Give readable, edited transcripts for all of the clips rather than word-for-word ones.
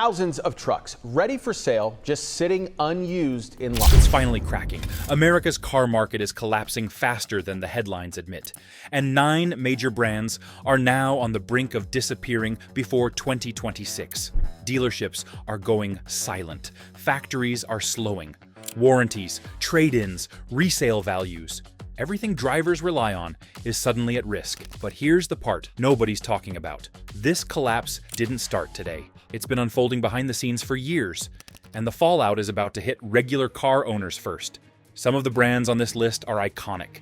Thousands of trucks ready for sale, just sitting unused in lots. It's finally cracking. America's car market is collapsing faster than the headlines admit. And 9 major brands are now on the brink of disappearing before 2026. Dealerships are going silent. Factories are slowing. Warranties, trade-ins, resale values. Everything drivers rely on is suddenly at risk. But here's the part nobody's talking about. This collapse didn't start today. It's been unfolding behind the scenes for years, and the fallout is about to hit regular car owners first. Some of the brands on this list are iconic.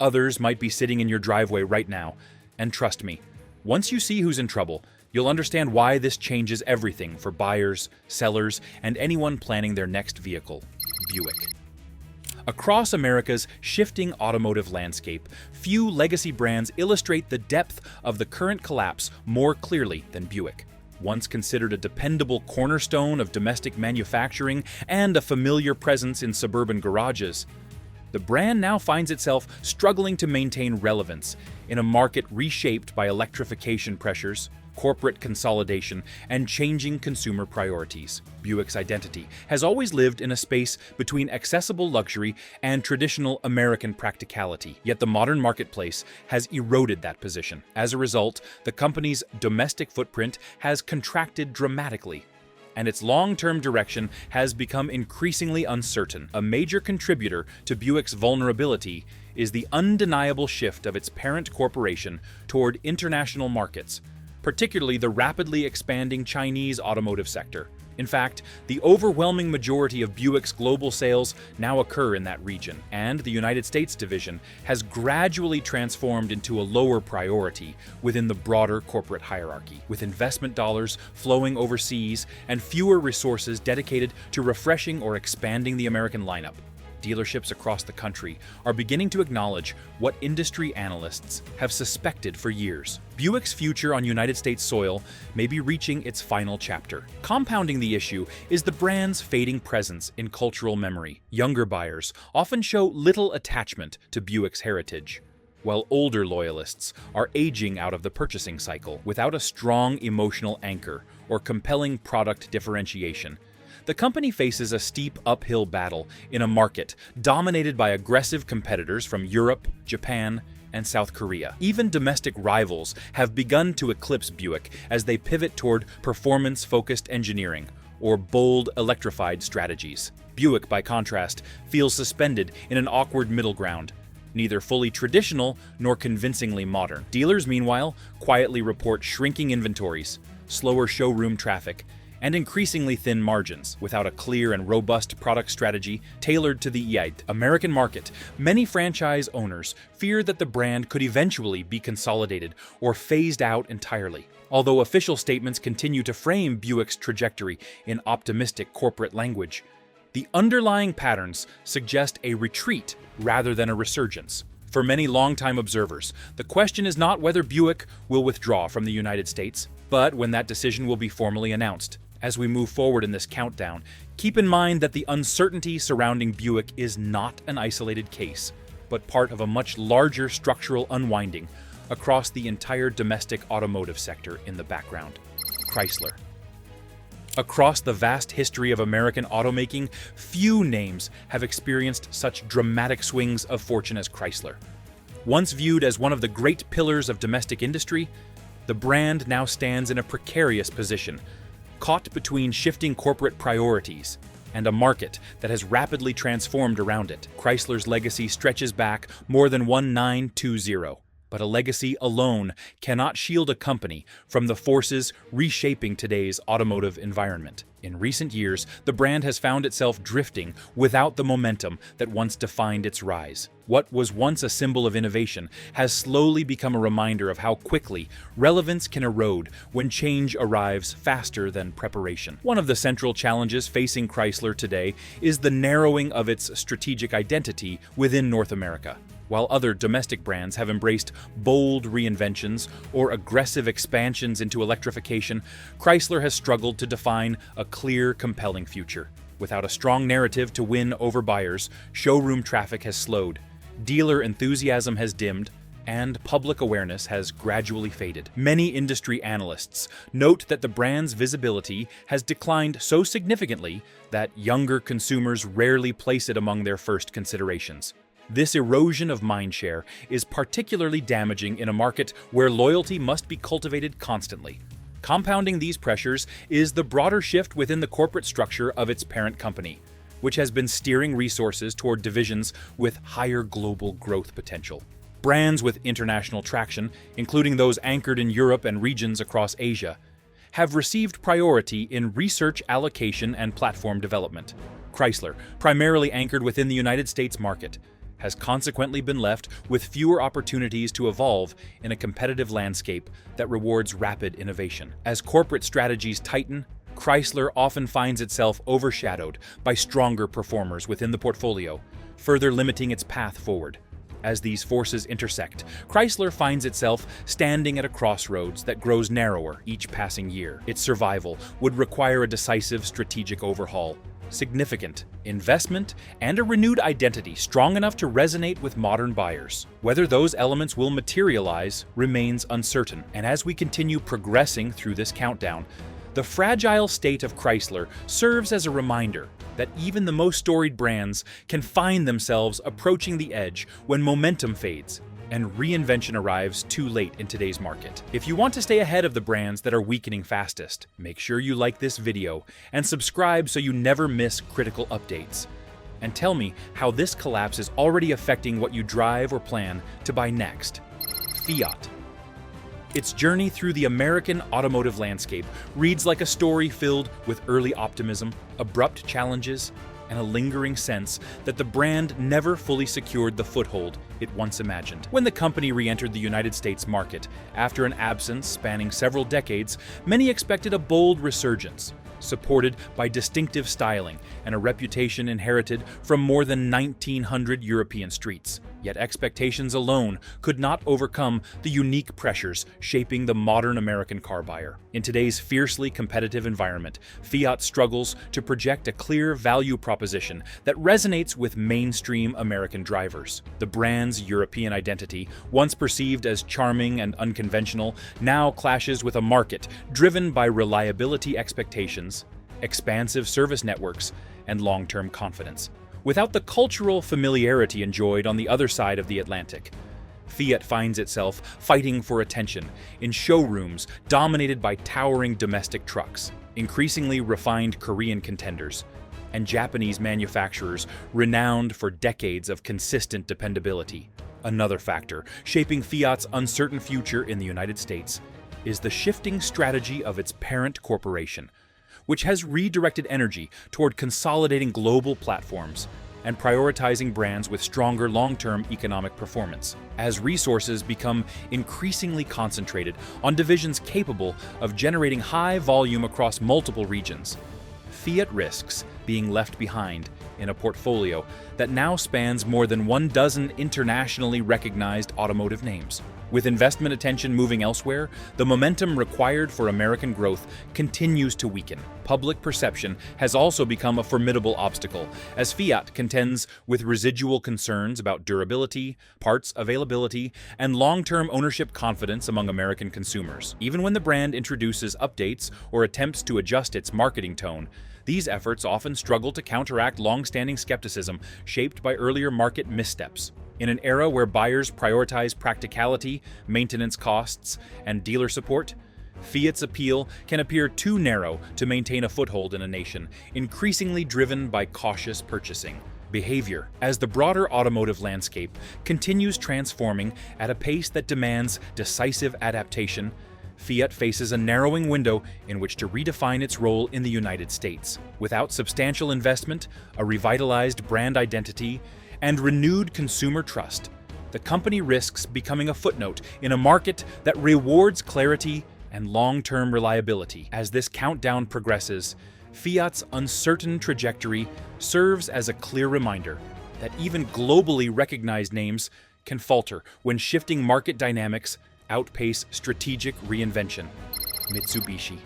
Others might be sitting in your driveway right now, and trust me, once you see who's in trouble, you'll understand why this changes everything for buyers, sellers, and anyone planning their next vehicle. Buick. Across America's shifting automotive landscape, few legacy brands illustrate the depth of the current collapse more clearly than Buick. Once considered a dependable cornerstone of domestic manufacturing and a familiar presence in suburban garages, the brand now finds itself struggling to maintain relevance in a market reshaped by electrification pressures, corporate consolidation, and changing consumer priorities. Buick's identity has always lived in a space between accessible luxury and traditional American practicality, yet the modern marketplace has eroded that position. As a result, the company's domestic footprint has contracted dramatically, and its long-term direction has become increasingly uncertain. A major contributor to Buick's vulnerability is the undeniable shift of its parent corporation toward international markets, particularly the rapidly expanding Chinese automotive sector. In fact, the overwhelming majority of Buick's global sales now occur in that region, and the United States division has gradually transformed into a lower priority within the broader corporate hierarchy, with investment dollars flowing overseas and fewer resources dedicated to refreshing or expanding the American lineup. Dealerships across the country are beginning to acknowledge what industry analysts have suspected for years. Buick's future on United States soil may be reaching its final chapter. Compounding the issue is the brand's fading presence in cultural memory. Younger buyers often show little attachment to Buick's heritage, while older loyalists are aging out of the purchasing cycle without a strong emotional anchor or compelling product differentiation. The company faces a steep uphill battle in a market dominated by aggressive competitors from Europe, Japan, and South Korea. Even domestic rivals have begun to eclipse Buick as they pivot toward performance-focused engineering or bold electrified strategies. Buick, by contrast, feels suspended in an awkward middle ground, neither fully traditional nor convincingly modern. Dealers, meanwhile, quietly report shrinking inventories, slower showroom traffic, and increasingly thin margins. Without a clear and robust product strategy tailored to the American market, many franchise owners fear that the brand could eventually be consolidated or phased out entirely. Although official statements continue to frame Buick's trajectory in optimistic corporate language, the underlying patterns suggest a retreat rather than a resurgence. For many longtime observers, the question is not whether Buick will withdraw from the United States, but when that decision will be formally announced. As we move forward in this countdown, keep in mind that the uncertainty surrounding Buick is not an isolated case, but part of a much larger structural unwinding across the entire domestic automotive sector in the background. Chrysler. Across the vast history of American automaking, few names have experienced such dramatic swings of fortune as Chrysler. Once viewed as one of the great pillars of domestic industry, the brand now stands in a precarious position, caught between shifting corporate priorities and a market that has rapidly transformed around it. Chrysler's legacy stretches back more than 1920, but a legacy alone cannot shield a company from the forces reshaping today's automotive environment. In recent years, the brand has found itself drifting without the momentum that once defined its rise. What was once a symbol of innovation has slowly become a reminder of how quickly relevance can erode when change arrives faster than preparation. One of the central challenges facing Chrysler today is the narrowing of its strategic identity within North America. While other domestic brands have embraced bold reinventions or aggressive expansions into electrification, Chrysler has struggled to define a clear, compelling future. Without a strong narrative to win over buyers, showroom traffic has slowed, dealer enthusiasm has dimmed, and public awareness has gradually faded. Many industry analysts note that the brand's visibility has declined so significantly that younger consumers rarely place it among their first considerations. This erosion of mindshare is particularly damaging in a market where loyalty must be cultivated constantly. Compounding these pressures is the broader shift within the corporate structure of its parent company, which has been steering resources toward divisions with higher global growth potential. Brands with international traction, including those anchored in Europe and regions across Asia, have received priority in research allocation and platform development. Chrysler, primarily anchored within the United States market, has consequently been left with fewer opportunities to evolve in a competitive landscape that rewards rapid innovation. As corporate strategies tighten, Chrysler often finds itself overshadowed by stronger performers within the portfolio, further limiting its path forward. As these forces intersect, Chrysler finds itself standing at a crossroads that grows narrower each passing year. Its survival would require a decisive strategic overhaul, significant investment, and a renewed identity strong enough to resonate with modern buyers. Whether those elements will materialize remains uncertain, and as we continue progressing through this countdown, the fragile state of Chrysler serves as a reminder that even the most storied brands can find themselves approaching the edge when momentum fades and reinvention arrives too late in today's market. If you want to stay ahead of the brands that are weakening fastest, make sure you like this video and subscribe so you never miss critical updates. And tell me how this collapse is already affecting what you drive or plan to buy next. Fiat. Its journey through the American automotive landscape reads like a story filled with early optimism, abrupt challenges, and a lingering sense that the brand never fully secured the foothold it once imagined. When the company re-entered the United States market, after an absence spanning several decades, many expected a bold resurgence, supported by distinctive styling and a reputation inherited from more than 1,900 European streets. Yet expectations alone could not overcome the unique pressures shaping the modern American car buyer. In today's fiercely competitive environment, Fiat struggles to project a clear value proposition that resonates with mainstream American drivers. The brand's European identity, once perceived as charming and unconventional, now clashes with a market driven by reliability expectations, expansive service networks, and long-term confidence. Without the cultural familiarity enjoyed on the other side of the Atlantic, Fiat finds itself fighting for attention in showrooms dominated by towering domestic trucks, increasingly refined Korean contenders, and Japanese manufacturers renowned for decades of consistent dependability. Another factor shaping Fiat's uncertain future in the United States is the shifting strategy of its parent corporation, which has redirected energy toward consolidating global platforms and prioritizing brands with stronger long-term economic performance. As resources become increasingly concentrated on divisions capable of generating high volume across multiple regions, Fiat risks being left behind in a portfolio that now spans more than 12 internationally recognized automotive names. With investment attention moving elsewhere, the momentum required for American growth continues to weaken. Public perception has also become a formidable obstacle, as Fiat contends with residual concerns about durability, parts availability, and long-term ownership confidence among American consumers. Even when the brand introduces updates or attempts to adjust its marketing tone, these efforts often struggle to counteract long-standing skepticism shaped by earlier market missteps. In an era where buyers prioritize practicality, maintenance costs, and dealer support, Fiat's appeal can appear too narrow to maintain a foothold in a nation increasingly driven by cautious purchasing behavior. As the broader automotive landscape continues transforming at a pace that demands decisive adaptation, Fiat faces a narrowing window in which to redefine its role in the United States. Without substantial investment, a revitalized brand identity, and renewed consumer trust, the company risks becoming a footnote in a market that rewards clarity and long-term reliability. As this countdown progresses, Fiat's uncertain trajectory serves as a clear reminder that even globally recognized names can falter when shifting market dynamics outpace strategic reinvention. Mitsubishi.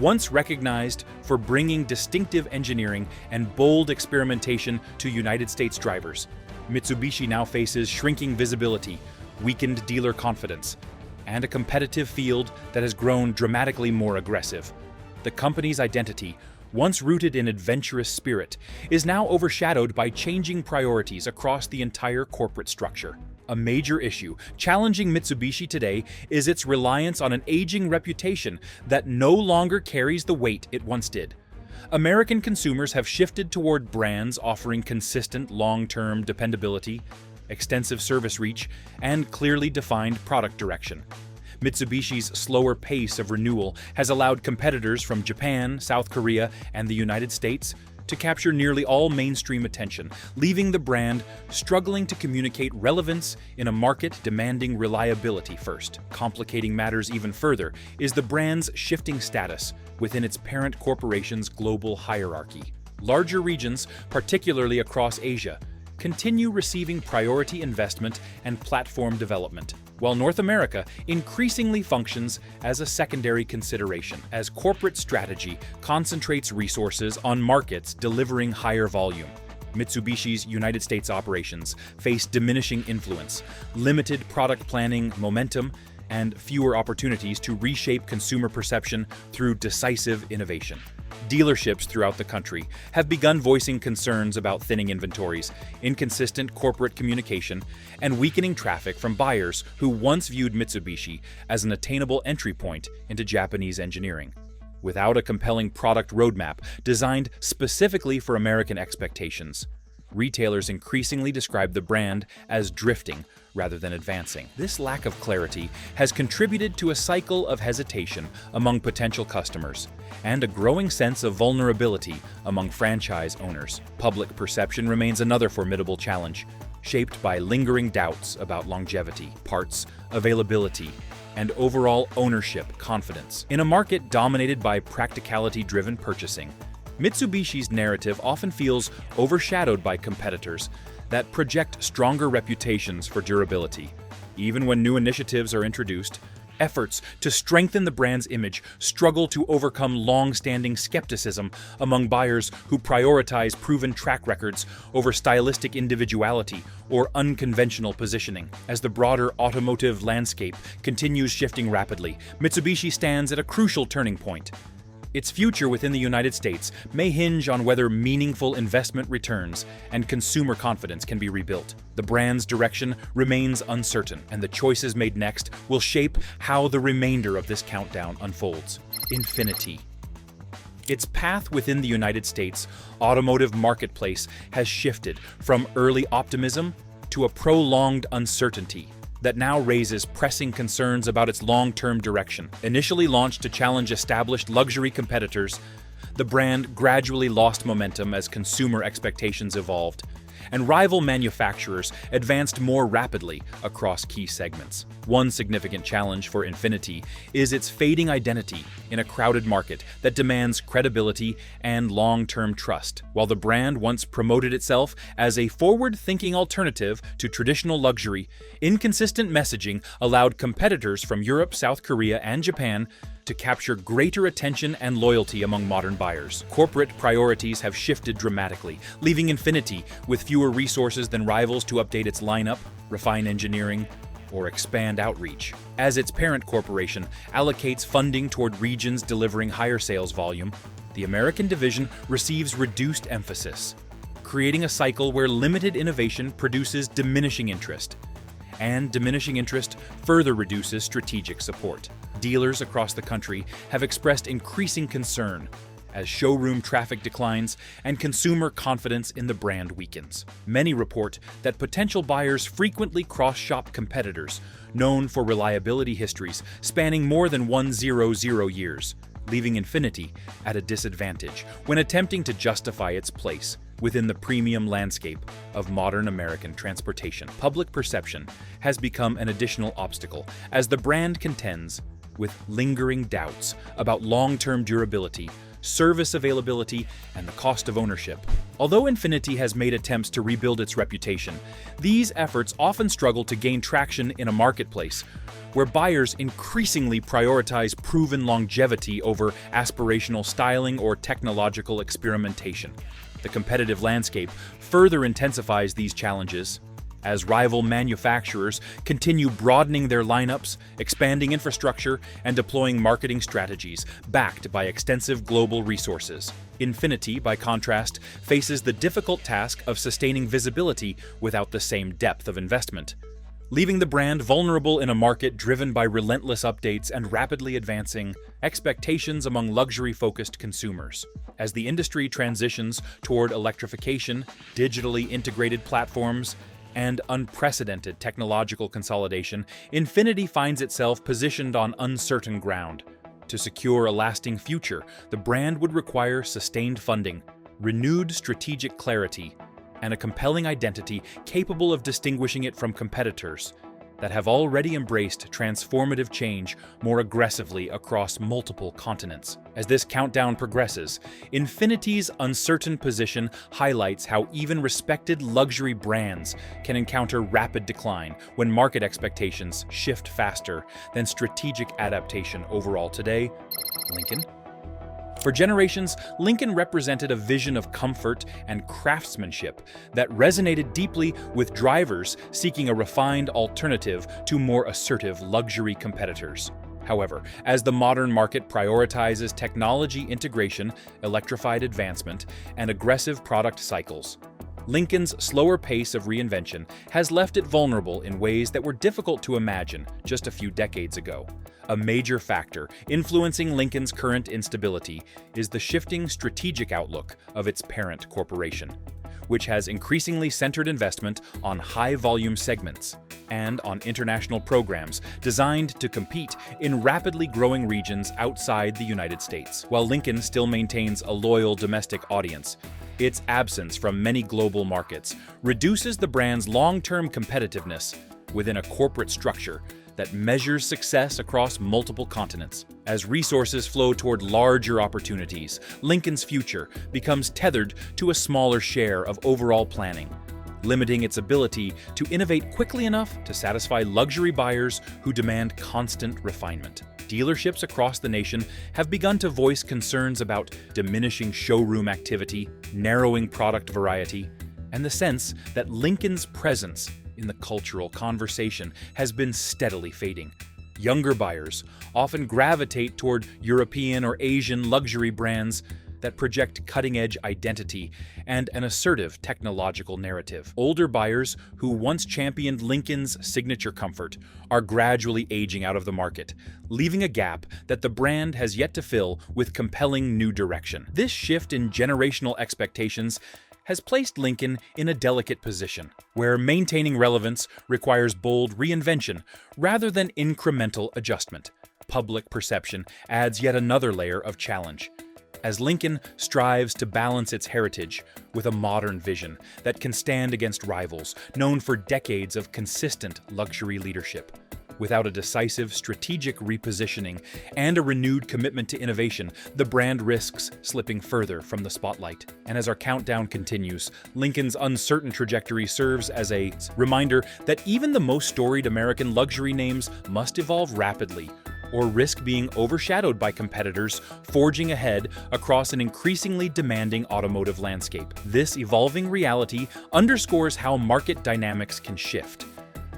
Once recognized for bringing distinctive engineering and bold experimentation to United States drivers, Mitsubishi now faces shrinking visibility weakened dealer confidence, and a competitive field that has grown dramatically more aggressive. The company's identity, once rooted in adventurous spirit, is now overshadowed by changing priorities across the entire corporate structure. A major issue challenging Mitsubishi today is its reliance on an aging reputation that no longer carries the weight it once did. American consumers have shifted toward brands offering consistent long-term dependability, extensive service reach, and clearly defined product direction. Mitsubishi's slower pace of renewal has allowed competitors from Japan, South Korea, and the United States to capture nearly all mainstream attention, leaving the brand struggling to communicate relevance in a market demanding reliability first. Complicating matters even further is the brand's shifting status within its parent corporation's global hierarchy. Larger regions, particularly across Asia, continue receiving priority investment and platform development, while North America increasingly functions as a secondary consideration as corporate strategy concentrates resources on markets delivering higher volume. Mitsubishi's United States operations face diminishing influence, limited product planning momentum, and fewer opportunities to reshape consumer perception through decisive innovation. Dealerships throughout the country have begun voicing concerns about thinning inventories, inconsistent corporate communication, and weakening traffic from buyers who once viewed Mitsubishi as an attainable entry point into Japanese engineering. Without a compelling product roadmap designed specifically for American expectations, retailers increasingly describe the brand as drifting rather than advancing. This lack of clarity has contributed to a cycle of hesitation among potential customers and a growing sense of vulnerability among franchise owners. Public perception remains another formidable challenge, shaped by lingering doubts about longevity, parts availability, and overall ownership confidence. In a market dominated by practicality-driven purchasing, Mitsubishi's narrative often feels overshadowed by competitors that project stronger reputations for durability. Even when new initiatives are introduced, efforts to strengthen the brand's image struggle to overcome long-standing skepticism among buyers who prioritize proven track records over stylistic individuality or unconventional positioning. As the broader automotive landscape continues shifting rapidly, Mitsubishi stands at a crucial turning point. Its future within the United States may hinge on whether meaningful investment returns and consumer confidence can be rebuilt. The brand's direction remains uncertain, and the choices made next will shape how the remainder of this countdown unfolds. Infiniti. Its path within the United States automotive marketplace has shifted from early optimism to a prolonged uncertainty that now raises pressing concerns about its long-term direction. Initially launched to challenge established luxury competitors, the brand gradually lost momentum as consumer expectations evolved, and rival manufacturers advanced more rapidly across key segments. One significant challenge for Infiniti is its fading identity in a crowded market that demands credibility and long-term trust. While the brand once promoted itself as a forward-thinking alternative to traditional luxury, inconsistent messaging allowed competitors from Europe, South Korea, and Japan to capture greater attention and loyalty among modern buyers. Corporate priorities have shifted dramatically, leaving Infiniti with fewer resources than rivals to update its lineup, refine engineering, or expand outreach. As its parent corporation allocates funding toward regions delivering higher sales volume, the American division receives reduced emphasis, creating a cycle where limited innovation produces diminishing interest, and diminishing interest further reduces strategic support. Dealers across the country have expressed increasing concern as showroom traffic declines and consumer confidence in the brand weakens. Many report that potential buyers frequently cross-shop competitors known for reliability histories spanning more than 100 years, leaving Infiniti at a disadvantage when attempting to justify its place within the premium landscape of modern American transportation. Public perception has become an additional obstacle as the brand contends with lingering doubts about long-term durability, service availability, and the cost of ownership. Although Infiniti has made attempts to rebuild its reputation, these efforts often struggle to gain traction in a marketplace where buyers increasingly prioritize proven longevity over aspirational styling or technological experimentation. The competitive landscape further intensifies these challenges as rival manufacturers continue broadening their lineups, expanding infrastructure, and deploying marketing strategies backed by extensive global resources. Infiniti, by contrast, faces the difficult task of sustaining visibility without the same depth of investment, leaving the brand vulnerable in a market driven by relentless updates and rapidly advancing expectations among luxury-focused consumers. As the industry transitions toward electrification, digitally integrated platforms, and unprecedented technological consolidation, Infiniti finds itself positioned on uncertain ground. To secure a lasting future, the brand would require sustained funding, renewed strategic clarity, and a compelling identity capable of distinguishing it from competitors that have already embraced transformative change more aggressively across multiple continents. As this countdown progresses, Infiniti's uncertain position highlights how even respected luxury brands can encounter rapid decline when market expectations shift faster than strategic adaptation. Overall today, Lincoln. For generations, Lincoln represented a vision of comfort and craftsmanship that resonated deeply with drivers seeking a refined alternative to more assertive luxury competitors. However, as the modern market prioritizes technology integration, electrified advancement, and aggressive product cycles, Lincoln's slower pace of reinvention has left it vulnerable in ways that were difficult to imagine just a few decades ago. A major factor influencing Lincoln's current instability is the shifting strategic outlook of its parent corporation, which has increasingly centered investment on high-volume segments and on international programs designed to compete in rapidly growing regions outside the United States. While Lincoln still maintains a loyal domestic audience, its absence from many global markets reduces the brand's long-term competitiveness within a corporate structure that measures success across multiple continents. As resources flow toward larger opportunities, Lincoln's future becomes tethered to a smaller share of overall planning, limiting its ability to innovate quickly enough to satisfy luxury buyers who demand constant refinement. Dealerships across the nation have begun to voice concerns about diminishing showroom activity, narrowing product variety, and the sense that Lincoln's presence in the cultural conversation has been steadily fading. Younger buyers often gravitate toward European or Asian luxury brands that project cutting-edge identity and an assertive technological narrative. Older buyers who once championed Lincoln's signature comfort are gradually aging out of the market, leaving a gap that the brand has yet to fill with compelling new direction. This shift in generational expectations has placed Lincoln in a delicate position, where maintaining relevance requires bold reinvention rather than incremental adjustment. Public perception adds yet another layer of challenge, as Lincoln strives to balance its heritage with a modern vision that can stand against rivals known for decades of consistent luxury leadership. Without a decisive strategic repositioning and a renewed commitment to innovation, the brand risks slipping further from the spotlight. And as our countdown continues, Lincoln's uncertain trajectory serves as a reminder that even the most storied American luxury names must evolve rapidly, or risk being overshadowed by competitors forging ahead across an increasingly demanding automotive landscape. This evolving reality underscores how market dynamics can shift,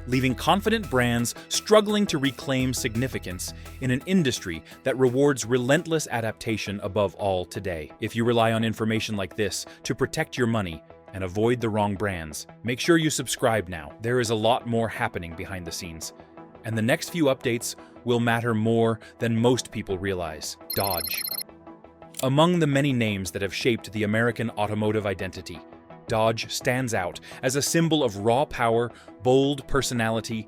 leaving confident brands struggling to reclaim significance in an industry that rewards relentless adaptation above all today. If you rely on information like this to protect your money and avoid the wrong brands, make sure you subscribe now. There is a lot more happening behind the scenes, and the next few updates will matter more than most people realize. Dodge. Among the many names that have shaped the American automotive identity, Dodge stands out as a symbol of raw power, bold personality,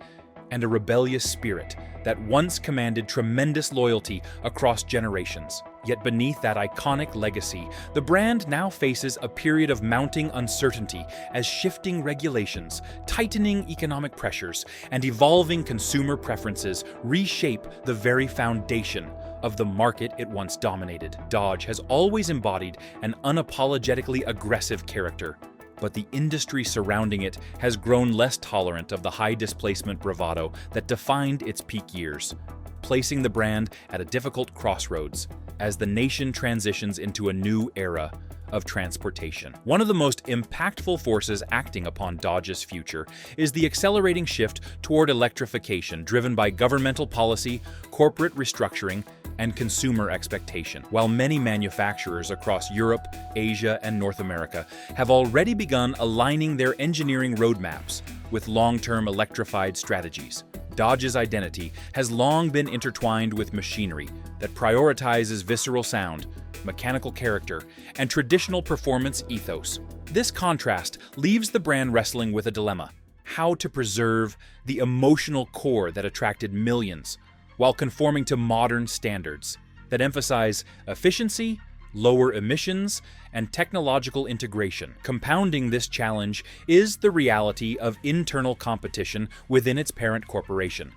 and a rebellious spirit that once commanded tremendous loyalty across generations. Yet beneath that iconic legacy, the brand now faces a period of mounting uncertainty as shifting regulations, tightening economic pressures, and evolving consumer preferences reshape the very foundation of the market it once dominated. Dodge has always embodied an unapologetically aggressive character, but the industry surrounding it has grown less tolerant of the high displacement bravado that defined its peak years, placing the brand at a difficult crossroads as the nation transitions into a new era of transportation. One of the most impactful forces acting upon Dodge's future is the accelerating shift toward electrification driven by governmental policy, corporate restructuring, and consumer expectation. While many manufacturers across Europe, Asia, and North America have already begun aligning their engineering roadmaps with long-term electrified strategies, Dodge's identity has long been intertwined with machinery that prioritizes visceral sound, mechanical character, and traditional performance ethos. This contrast leaves the brand wrestling with a dilemma: how to preserve the emotional core that attracted millions while conforming to modern standards that emphasize efficiency, lower emissions, and technological integration. Compounding this challenge is the reality of internal competition within its parent corporation,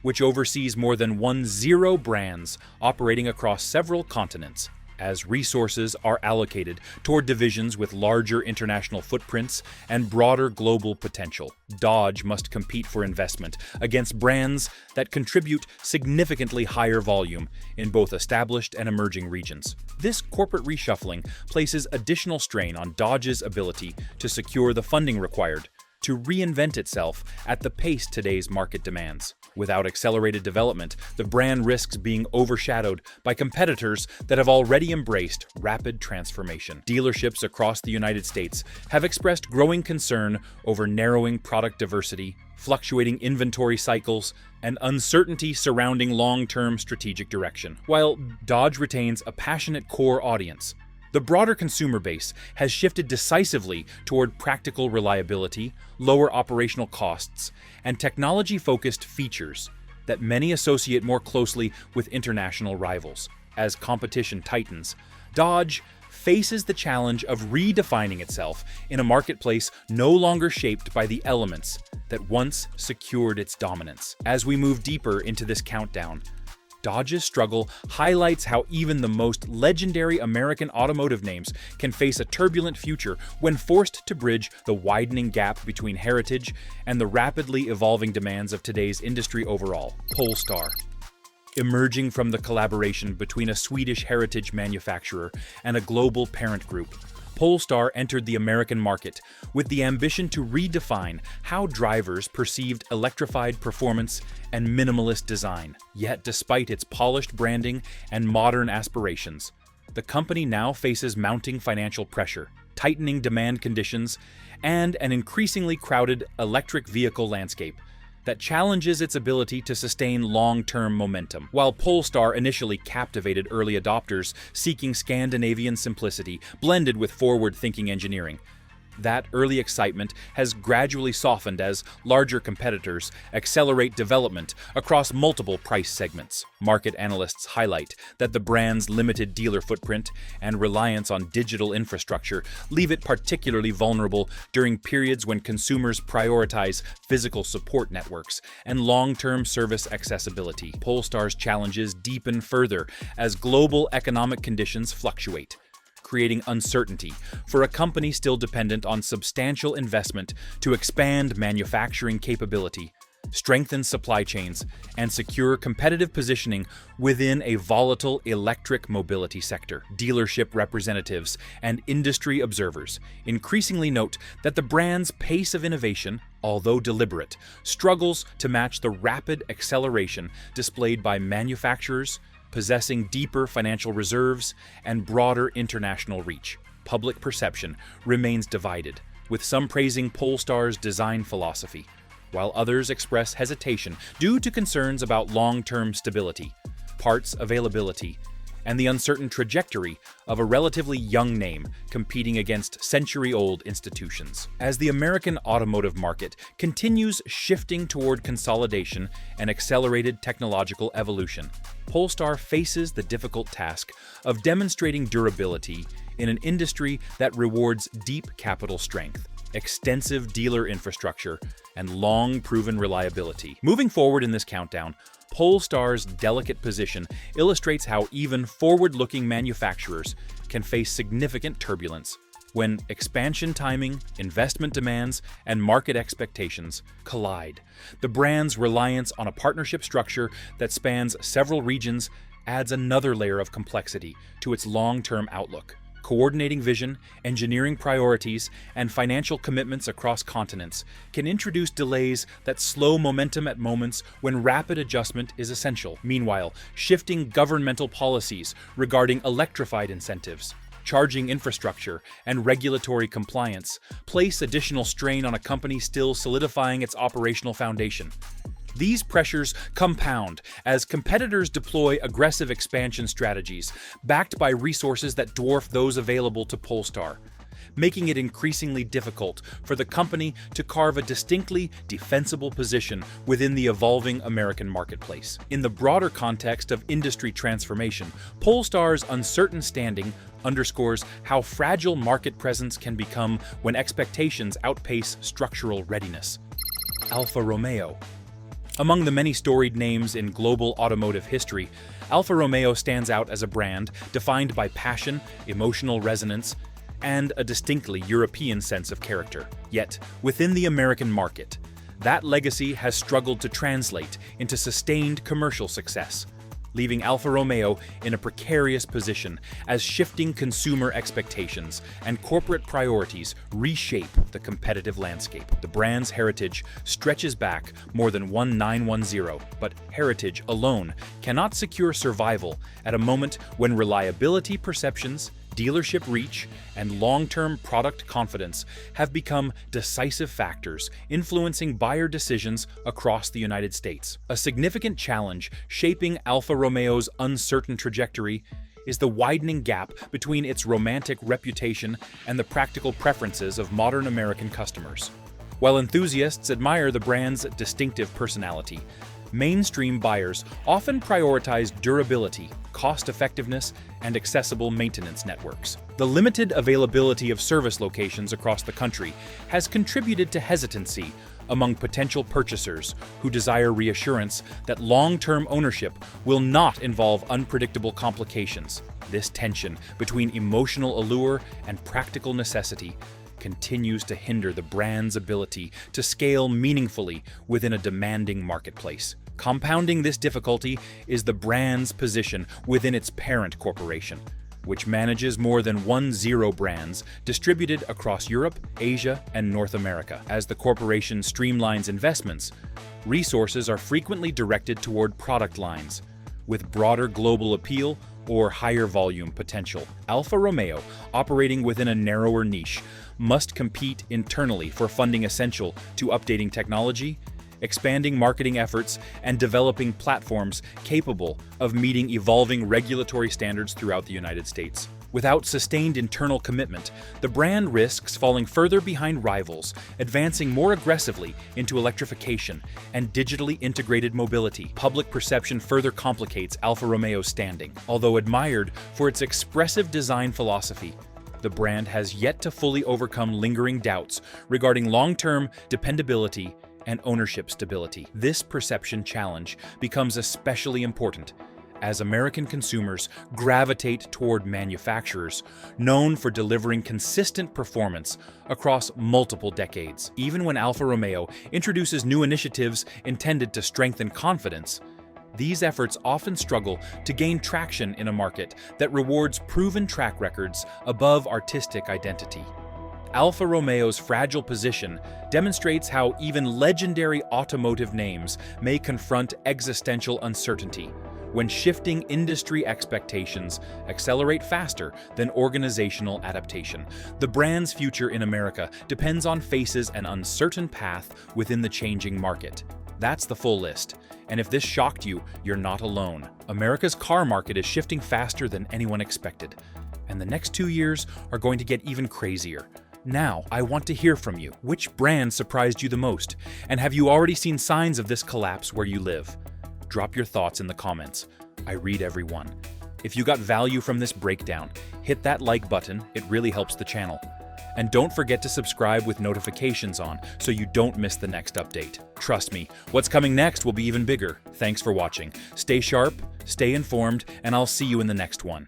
which oversees more than 10 brands operating across several continents. As resources are allocated toward divisions with larger international footprints and broader global potential, Dodge must compete for investment against brands that contribute significantly higher volume in both established and emerging regions. This corporate reshuffling places additional strain on Dodge's ability to secure the funding required to reinvent itself at the pace today's market demands. Without accelerated development, the brand risks being overshadowed by competitors that have already embraced rapid transformation. Dealerships across the United States have expressed growing concern over narrowing product diversity, fluctuating inventory cycles, and uncertainty surrounding long-term strategic direction. While Dodge retains a passionate core audience, the broader consumer base has shifted decisively toward practical reliability, lower operational costs, and technology-focused features that many associate more closely with international rivals. As competition tightens, Dodge faces the challenge of redefining itself in a marketplace no longer shaped by the elements that once secured its dominance. As we move deeper into this countdown, Dodge's struggle highlights how even the most legendary American automotive names can face a turbulent future when forced to bridge the widening gap between heritage and the rapidly evolving demands of today's industry overall. Polestar. Emerging from the collaboration between a Swedish heritage manufacturer and a global parent group, Polestar entered the American market with the ambition to redefine how drivers perceived electrified performance and minimalist design. Yet, despite its polished branding and modern aspirations, the company now faces mounting financial pressure, tightening demand conditions, and an increasingly crowded electric vehicle landscape that challenges its ability to sustain long-term momentum. While Polestar initially captivated early adopters seeking Scandinavian simplicity blended with forward-thinking engineering, that early excitement has gradually softened as larger competitors accelerate development across multiple price segments. Market analysts highlight that the brand's limited dealer footprint and reliance on digital infrastructure leave it particularly vulnerable during periods when consumers prioritize physical support networks and long-term service accessibility. Polestar's challenges deepen further as global economic conditions fluctuate, creating uncertainty for a company still dependent on substantial investment to expand manufacturing capability, strengthen supply chains, and secure competitive positioning within a volatile electric mobility sector. Dealership representatives and industry observers increasingly note that the brand's pace of innovation, although deliberate, struggles to match the rapid acceleration displayed by manufacturers possessing deeper financial reserves and broader international reach. Public perception remains divided, with some praising Polestar's design philosophy, while others express hesitation due to concerns about long-term stability, parts availability, and the uncertain trajectory of a relatively young name competing against century-old institutions. As the American automotive market continues shifting toward consolidation and accelerated technological evolution, Polestar faces the difficult task of demonstrating durability in an industry that rewards deep capital strength, extensive dealer infrastructure, and long-proven reliability. Moving forward in this countdown, Polestar's delicate position illustrates how even forward-looking manufacturers can face significant turbulence when expansion timing, investment demands, and market expectations collide. The brand's reliance on a partnership structure that spans several regions adds another layer of complexity to its long-term outlook. Coordinating vision, engineering priorities, and financial commitments across continents can introduce delays that slow momentum at moments when rapid adjustment is essential. Meanwhile, shifting governmental policies regarding electrified incentives, charging infrastructure, and regulatory compliance place additional strain on a company still solidifying its operational foundation. These pressures compound as competitors deploy aggressive expansion strategies backed by resources that dwarf those available to Polestar, making it increasingly difficult for the company to carve a distinctly defensible position within the evolving American marketplace. In the broader context of industry transformation, Polestar's uncertain standing underscores how fragile market presence can become when expectations outpace structural readiness. Alfa Romeo. Among the many storied names in global automotive history, Alfa Romeo stands out as a brand defined by passion, emotional resonance, and a distinctly European sense of character. Yet, within the American market, that legacy has struggled to translate into sustained commercial success, leaving Alfa Romeo in a precarious position as shifting consumer expectations and corporate priorities reshape the competitive landscape. The brand's heritage stretches back more than 1910, but heritage alone cannot secure survival at a moment when reliability perceptions, dealership reach, and long-term product confidence have become decisive factors influencing buyer decisions across the United States. A significant challenge shaping Alfa Romeo's uncertain trajectory is the widening gap between its romantic reputation and the practical preferences of modern American customers. While enthusiasts admire the brand's distinctive personality, mainstream buyers often prioritize durability, cost-effectiveness, and accessible maintenance networks. The limited availability of service locations across the country has contributed to hesitancy among potential purchasers who desire reassurance that long-term ownership will not involve unpredictable complications. This tension between emotional allure and practical necessity continues to hinder the brand's ability to scale meaningfully within a demanding marketplace. Compounding this difficulty is the brand's position within its parent corporation, which manages more than 10 brands distributed across Europe, Asia, and North America. As the corporation streamlines investments, resources are frequently directed toward product lines with broader global appeal or higher volume potential. Alfa Romeo, operating within a narrower niche, must compete internally for funding essential to updating technology, expanding marketing efforts, and developing platforms capable of meeting evolving regulatory standards throughout the United States. Without sustained internal commitment, the brand risks falling further behind rivals, advancing more aggressively into electrification and digitally integrated mobility. Public perception further complicates Alfa Romeo's standing. Although admired for its expressive design philosophy, the brand has yet to fully overcome lingering doubts regarding long-term dependability and ownership stability. This perception challenge becomes especially important as American consumers gravitate toward manufacturers known for delivering consistent performance across multiple decades. Even when Alfa Romeo introduces new initiatives intended to strengthen confidence, these efforts often struggle to gain traction in a market that rewards proven track records above artistic identity. Alfa Romeo's fragile position demonstrates how even legendary automotive names may confront existential uncertainty when shifting industry expectations accelerate faster than organizational adaptation. The brand's future in America depends on faces an uncertain path within the changing market. That's the full list. And if this shocked you, you're not alone. America's car market is shifting faster than anyone expected, and the next 2 years are going to get even crazier. Now, I want to hear from you. Which brand surprised you the most? And have you already seen signs of this collapse where you live? Drop your thoughts in the comments. I read every one. If you got value from this breakdown, hit that like button. It really helps the channel. And don't forget to subscribe with notifications on so you don't miss the next update. Trust me, what's coming next will be even bigger. Thanks for watching. Stay sharp, stay informed, and I'll see you in the next one.